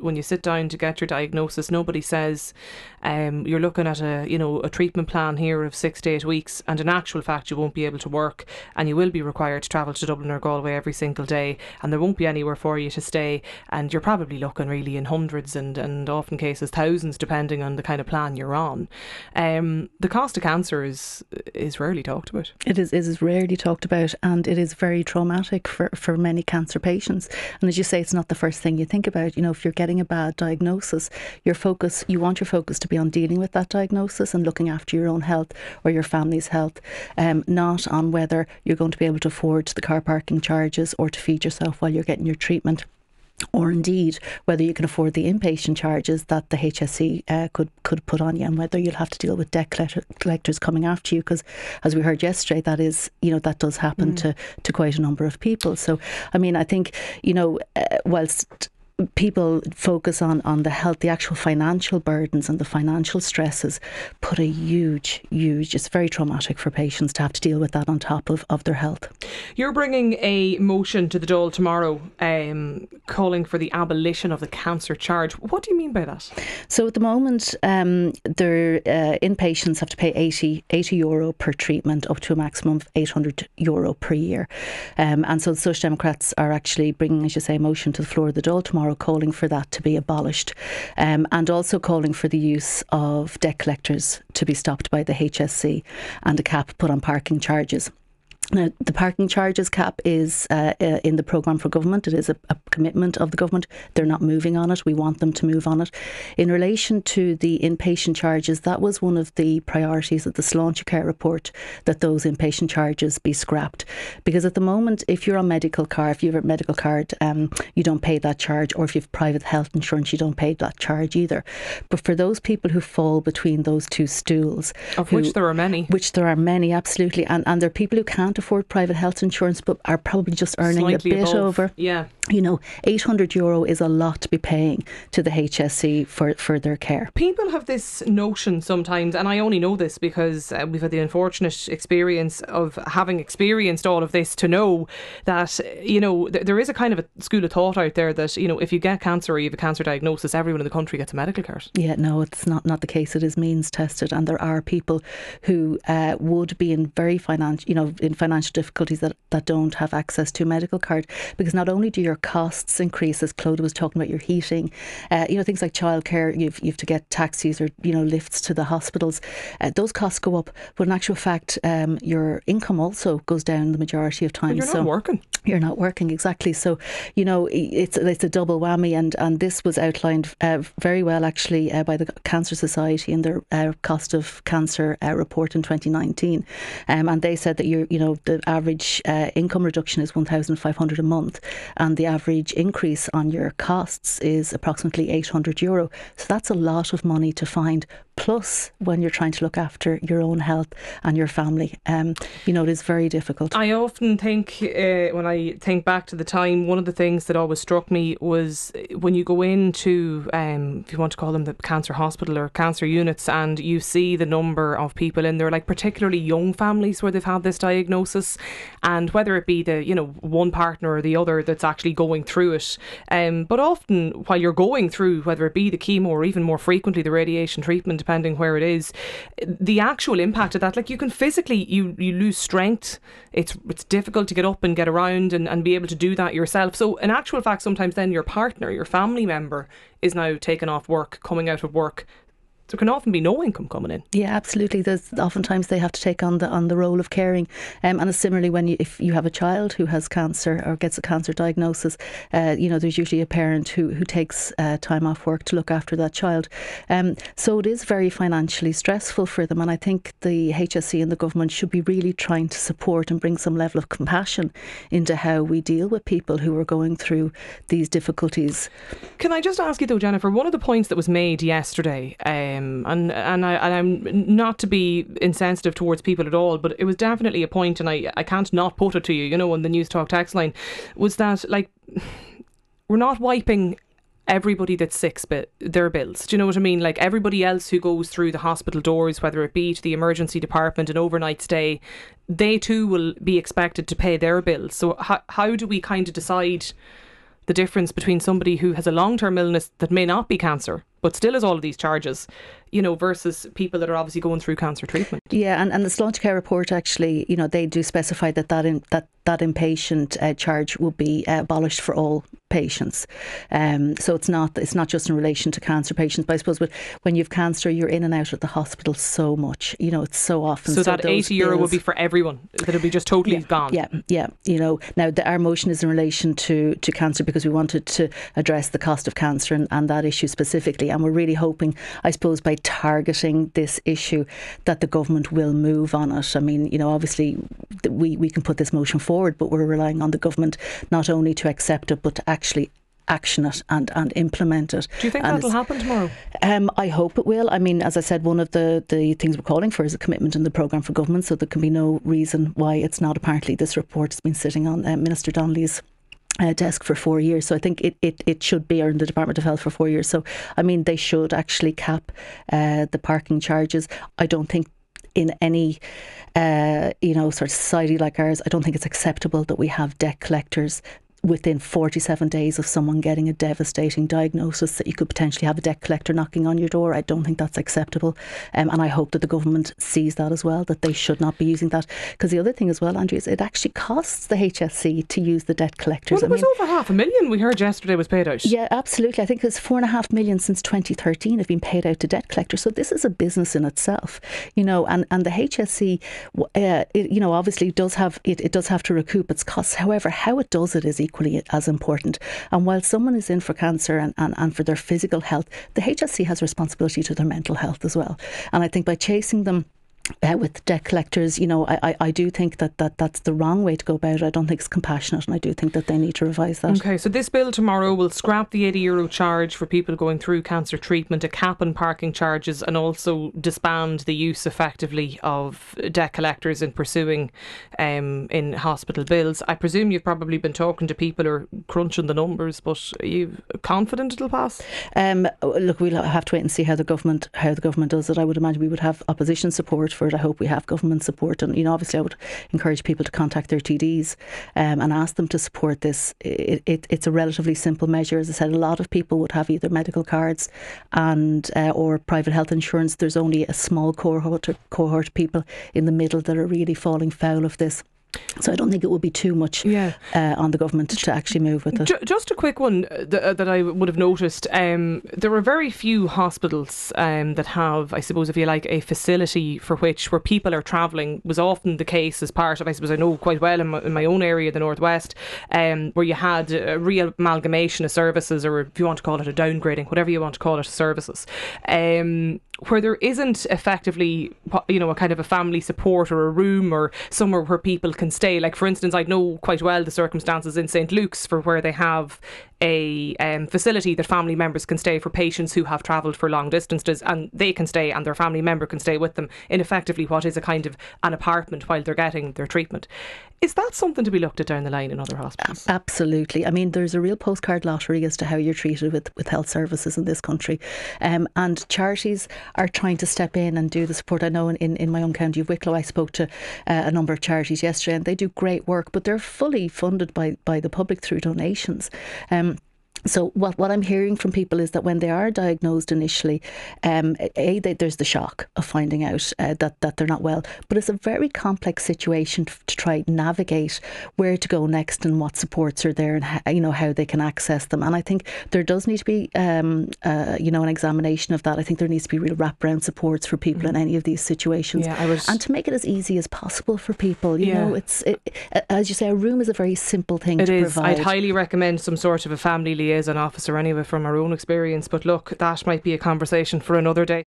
when you sit down to get your diagnosis, nobody says you're looking at a treatment plan here of 6 to 8 weeks, and in actual fact you won't be able to work, and you will be required to travel to Dublin or Galway every single day, and there won't be anywhere for you to stay, and you're probably looking really in hundreds and often cases thousands, depending on the kind of plan you're on. The cost of cancer is rarely talked about. It is rarely talked about, and it is very traumatic for many cancer patients. And as you say, it's not the first thing you think about. If you're getting a bad diagnosis, you want your focus to be on dealing with that diagnosis and looking after your own health or your family's health, not on whether you're going to be able to afford the car parking charges or to feed yourself while you're getting your treatment, or indeed whether you can afford the inpatient charges that the HSE could put on you, and whether you'll have to deal with debt collectors coming after you, because as we heard yesterday, that does happen to quite a number of people. So I think whilst people focus on the health, the actual financial burdens and the financial stresses put a huge, it's very traumatic for patients to have to deal with that on top of their health. You're bringing a motion to the Dáil tomorrow calling for the abolition of the cancer charge. What do you mean by that? So at the moment, their inpatients have to pay €80 per treatment, up to a maximum of €800 per year. And so the Social Democrats are actually bringing, as you say, a motion to the floor of the Dáil tomorrow, calling for that to be abolished, and also calling for the use of debt collectors to be stopped by the HSE and a cap put on parking charges. Now, the parking charges cap is in the programme for government. It is a commitment of the government. They're not moving on it. We want them to move on it. In relation to the inpatient charges, that was one of the priorities of the Sláinte Care report, that those inpatient charges be scrapped. Because at the moment, if you're on medical card, if you have a medical card, you don't pay that charge, or if you have private health insurance, you don't pay that charge either. But for those people who fall between those two stools, which there are many, absolutely, and there are people who can't afford private health insurance but are probably just earning slightly a bit above. over. Yeah. €800 is a lot to be paying to the HSE for their care. People have this notion sometimes, and I only know this because we've had the unfortunate experience of having experienced all of this, to know that there is a kind of a school of thought out there that if you get cancer or you have a cancer diagnosis, everyone in the country gets a medical card. Yeah, no, it's not the case. It is means tested, and there are people who would be in very financial difficulties that don't have access to a medical card, because not only do your costs increase, as Clodagh was talking about, your heating, things like childcare, you have to get taxis or lifts to the hospitals. Those costs go up, but in actual fact, your income also goes down the majority of times. But you're not working. You're not working, exactly. So it's a double whammy, and this was outlined very well actually by the Cancer Society in their cost of cancer report in 2019, and they said that the average income reduction is €1,500 a month, and the average increase on your costs is approximately €800. So that's a lot of money to find. Plus, when you're trying to look after your own health and your family, it is very difficult. I often think, when I think back to the time, one of the things that always struck me was when you go into, if you want to call them the cancer hospital or cancer units, and you see the number of people in there, like particularly young families where they've had this diagnosis, and whether it be the one partner or the other that's actually going through it, but often while you're going through, whether it be the chemo or even more frequently the radiation treatment, depending where it is, the actual impact of that, like you can physically, you lose strength. It's difficult to get up and get around and be able to do that yourself. So in actual fact, sometimes then your partner, your family member is now taken off work, coming out of work. There can often be no income coming in. Yeah, absolutely. There's oftentimes they have to take on the role of caring, and similarly if you have a child who has cancer or gets a cancer diagnosis, there's usually a parent who takes time off work to look after that child. So it is very financially stressful for them, and I think the HSE and the government should be really trying to support and bring some level of compassion into how we deal with people who are going through these difficulties. Can I just ask you though, Jennifer, one of the points that was made yesterday, and I'm not to be insensitive towards people at all, but it was definitely a point, and I can't not put it to you, on the Newstalk text line, was that we're not wiping everybody that's sick their bills. Do you know what I mean? Like everybody else who goes through the hospital doors, whether it be to the emergency department, an overnight stay, they too will be expected to pay their bills. So how do we kind of decide the difference between somebody who has a long-term illness that may not be cancer but still has all of these charges, you know, versus people that are obviously going through cancer treatment. Yeah, and the Sláintecare report actually, you know, they do specify that inpatient charge will be abolished for all patients. So it's not just in relation to cancer patients, but I suppose when you've cancer, you're in and out of the hospital so much. You know, it's so often. So that €80 would be for everyone. That would be just totally gone. Yeah. You know, now our motion is in relation to cancer because we wanted to address the cost of cancer and that issue specifically. And we're really hoping, I suppose, by targeting this issue, that the government will move on it. I mean, you know, obviously we can put this motion forward, but we're relying on the government not only to accept it, but to actually action it and implement it. Do you think that'll happen tomorrow? I hope it will. I mean, as I said, one of the things we're calling for is a commitment in the programme for government, so there can be no reason why it's not. Apparently this report has been sitting on Minister Donnelly's desk for 4 years, so I think it should be, or in the Department of Health for 4 years. So I mean, they should actually cap the parking charges. I don't think in any sort of society like ours, I don't think it's acceptable that we have debt collectors within 47 days of someone getting a devastating diagnosis that you could potentially have a debt collector knocking on your door. I don't think that's acceptable. And I hope that the government sees that as well, that they should not be using that. Because the other thing as well, Andrea, is it actually costs the HSE to use the debt collectors. Well, it was over $500,000 we heard yesterday was paid out. Yeah, absolutely. I think it's $4.5 million since 2013 have been paid out to debt collectors. So this is a business in itself, you know, and the HSE, you know, obviously does have to recoup its costs. However, how it does it is equally as important. And while someone is in for cancer and for their physical health, the HSE has responsibility to their mental health as well. And I think by chasing them with debt collectors, you know, I do think that's the wrong way to go about it. I don't think it's compassionate, and I do think that they need to revise that. Okay, so this bill tomorrow will scrap the €80 charge for people going through cancer treatment, a cap on parking charges, and also disband the use effectively of debt collectors in pursuing in hospital bills. I presume you've probably been talking to people who are crunching the numbers, but are you confident it'll pass? Look, we'll have to wait and see how the government does it. I would imagine we would have opposition support for it. I hope we have government support, and you know, obviously I would encourage people to contact their TDs and ask them to support this. It's a relatively simple measure. As I said, a lot of people would have either medical cards and or private health insurance. There's only a small cohort of people in the middle that are really falling foul of this. So I don't think it would be too much on the government to actually move with it. Just a quick one that I would have noticed. There are very few hospitals that have, I suppose, if you like, a facility where people are travelling. Was often the case as part of, I suppose, I know quite well in my own area, the Northwest, where you had a real amalgamation of services, or if you want to call it a downgrading, whatever you want to call it, services. Where there isn't effectively, you know, a kind of a family support or a room or somewhere where people can stay. Like, for instance, I know quite well the circumstances in St. Luke's for where they have a facility that family members can stay for patients who have travelled for long distances, and they can stay and their family member can stay with them in effectively what is a kind of an apartment while they're getting their treatment. Is that something to be looked at down the line in other hospitals? Absolutely. I mean, there's a real postcard lottery as to how you're treated with health services in this country. And charities are trying to step in and do the support. I know in my own county of Wicklow, I spoke to a number of charities yesterday, and they do great work, but they're fully funded by the public through donations. So what I'm hearing from people is that when they are diagnosed initially, there's the shock of finding out that they're not well. But it's a very complex situation to try to navigate where to go next and what supports are there and how they can access them. And I think there does need to be an examination of that. I think there needs to be real wraparound supports for people in any of these situations, and to make it as easy as possible for people. You know, as you say, a room is a very simple thing to provide. I'd highly recommend some sort of a family liaison officer anyway, from our own experience. But look, that might be a conversation for another day.